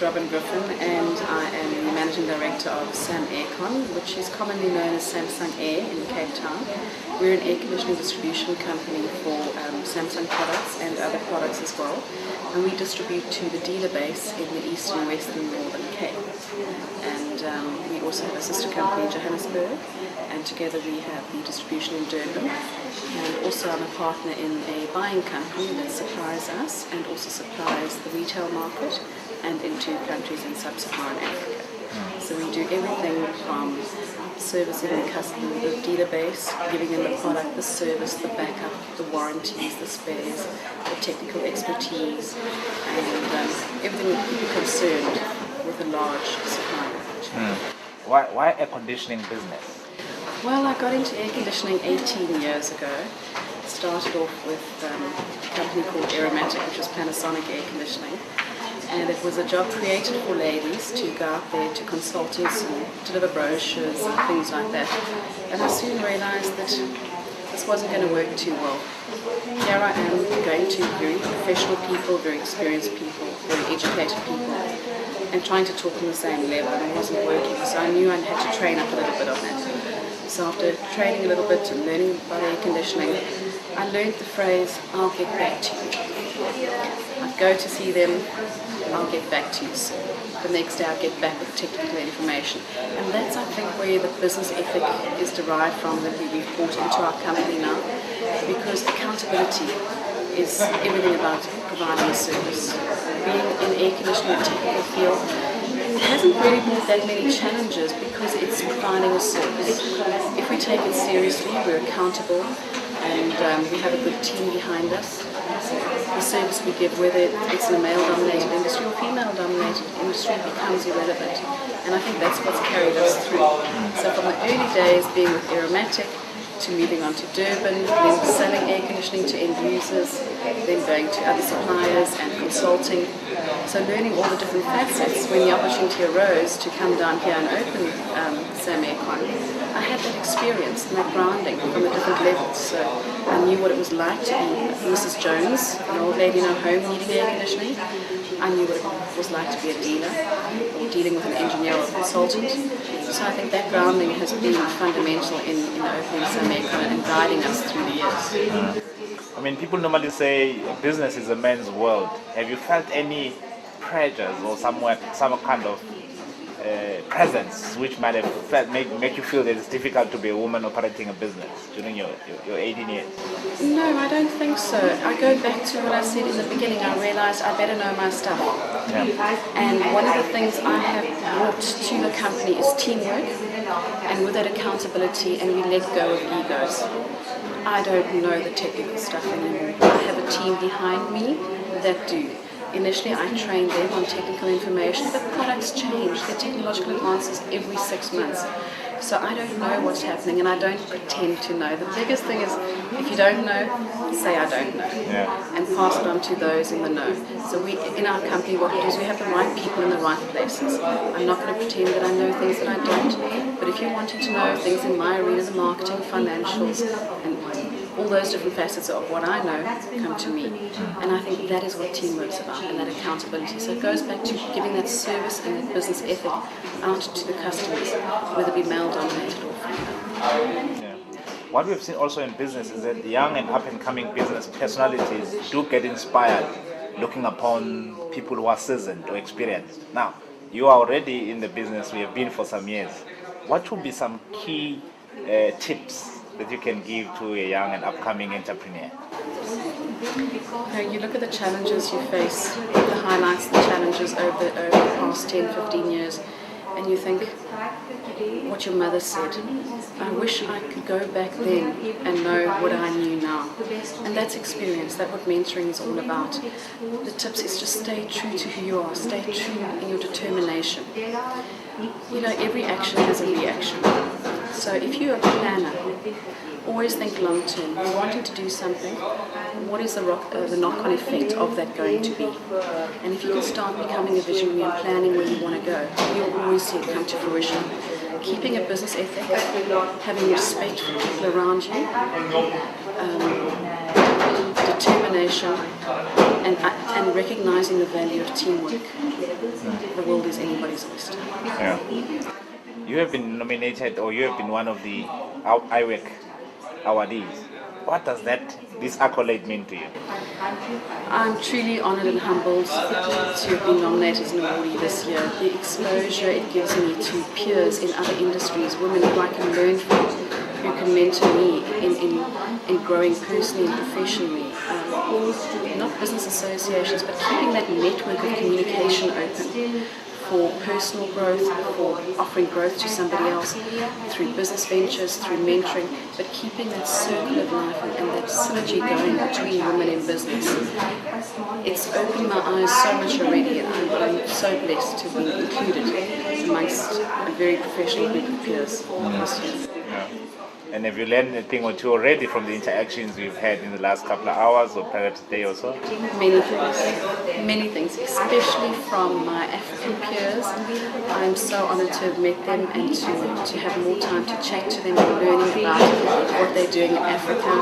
Robin Griffen and I am the Managing Director of Sam Aircon, which is commonly known as Samsung Air in Cape Town. We're an air conditioning distribution company for Samsung products and other products as well, and we distribute to the dealer base in the eastern, western, northern Cape. And we also have a sister company in Johannesburg, and together we have the distribution in Durban. And also I'm a partner in a buying company that supplies us and also supplies the retail market and into countries in sub-Saharan Africa. So we do everything from servicing the customer, the dealer base, giving them the product, the service, the backup, the warranties, the spares, the technical expertise, and everything that people concerned with a large supplier. Why air conditioning business? Well, I got into air conditioning 18 years ago. Started off with a company called Aromatic, which was Panasonic air conditioning. And it was a job created for ladies to go out there to consultants and deliver brochures and things like that. And I soon realized that this wasn't going to work too well. Here I am going to very professional people, very experienced people, very educated people, and trying to talk on the same level, and it wasn't working. So I knew I had to train up a little bit on that. So after training a little bit and learning about air conditioning, I learned the phrase, "I'll get back to you." I'd go to see them, "I'll get back to you soon." The next day I'd get back with technical information. And that's, I think, where the business ethic is derived from, that we've brought into our company now, because accountability is everything about providing a service. Being in air conditioning technical field, it hasn't really brought that many challenges because it's providing a service. If we take it seriously, we're accountable, and we have a good team behind us. The service we give, whether it's in a male-dominated industry or female-dominated industry, becomes irrelevant. And I think that's what's carried us through. So from the early days, being with Aromatic, to moving on to Durban, then selling air conditioning to end users, then going to other suppliers and consulting. So learning all the different facets. When the opportunity arose to come down here and open Sam Aircon, I had that experience and that grounding from the different levels. So I knew what it was like to be Mrs. Jones, an old lady in her home needing air conditioning. I knew what it was like to be a dealer or dealing with an engineer or consultant. So I think that grounding has been fundamental in opening Sam Aircon and guiding us through the years. I mean, people normally say business is a man's world. Have you felt any pressures or some kind of presence which might have make you feel that it's difficult to be a woman operating a business during your 18 years? No, I don't think so. I go back to what I said in the beginning. I realized I better know my stuff. Yeah. And one of the things I have brought to the company is teamwork, and with that accountability, and we let go of egos. I don't know the technical stuff anymore. I have a team behind me that do. Initially, I trained them on technical information, but products change. There are technological advances every 6 months. So I don't know what's happening, and I don't pretend to know. The biggest thing is, if you don't know, say I don't know, and pass it on to those in the know. So we, in our company, what we do is we have the right people in the right places. I'm not going to pretend that I know things that I don't, but if you're wanting to know things in my arena, the marketing, financials, and all those different facets of what I know, come to me. And I think that is what teamwork's about, and that accountability. So it goes back to giving that service and that business ethic out to the customers, whether it be male-dominated or female. Yeah. What we've seen also in business is that young and up-and-coming business personalities do get inspired looking upon people who are seasoned or experienced. Now, you are already in the business, we have been for some years. What would be some key tips that you can give to a young and upcoming entrepreneur? You look at the challenges you face, the highlights, the challenges over the past 10, 15 years, and you think, what your mother said, I wish I could go back then and know what I knew now. And that's experience, that's what mentoring is all about. The tips is just stay true to who you are, stay true in your determination. You know, every action has a reaction. So if you're a planner, always think long term. You're wanting to do something, what is the knock-on effect of that going to be? And if you can start becoming a visionary and planning where you want to go, you'll always see it come to fruition. Keeping a business ethic, having respect for people around you, determination, and recognizing the value of teamwork. The world is anybody's oyster. Yeah. You have been nominated, or you have been one of the iwec awardees. What does this accolade mean to you? I'm truly honoured and humbled to have been nominated as an awardee this year. The exposure it gives me to peers in other industries, women who I can learn from, who can mentor me in growing personally and professionally. Not business associations, but keeping that network of communication open for personal growth, for offering growth to somebody else, through business ventures, through mentoring, but keeping that circle of life and that synergy going between women in business. It's opened my eyes so much already, and I'm so blessed to be included amongst a very professional group of peers this year. Yeah. And have you learned a thing or two already from the interactions you've had in the last couple of hours, or perhaps a day or so? Many things, especially from my African peers. I'm so honoured to have met them and to have more time to chat to them and learning about what they're doing in Africa,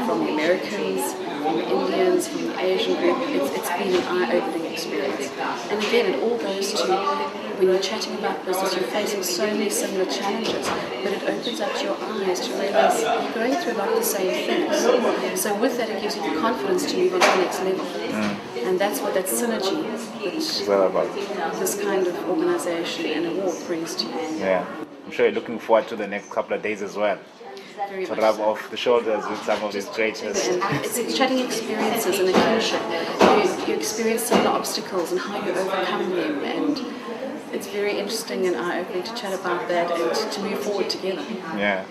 from the Americans, from the Indians, from the Asian group. It's been an eye-opening experience. And again, it all goes to when you're chatting about business, you're facing so many similar challenges, but it opens up your eyes to realize you're going through a lot of the same things. So with that, it gives you the confidence to move on to the next level. And that's what that synergy that this kind of organisation and award brings to you. Yeah, I'm sure you're looking forward to the next couple of days as well. Very To much rub so. off the shoulders with some of these greatness. And it's chatting experiences and a kinship. You experience some of the obstacles and how you overcome them, and it's very interesting and eye-opening to chat about that and to move forward together. Yeah.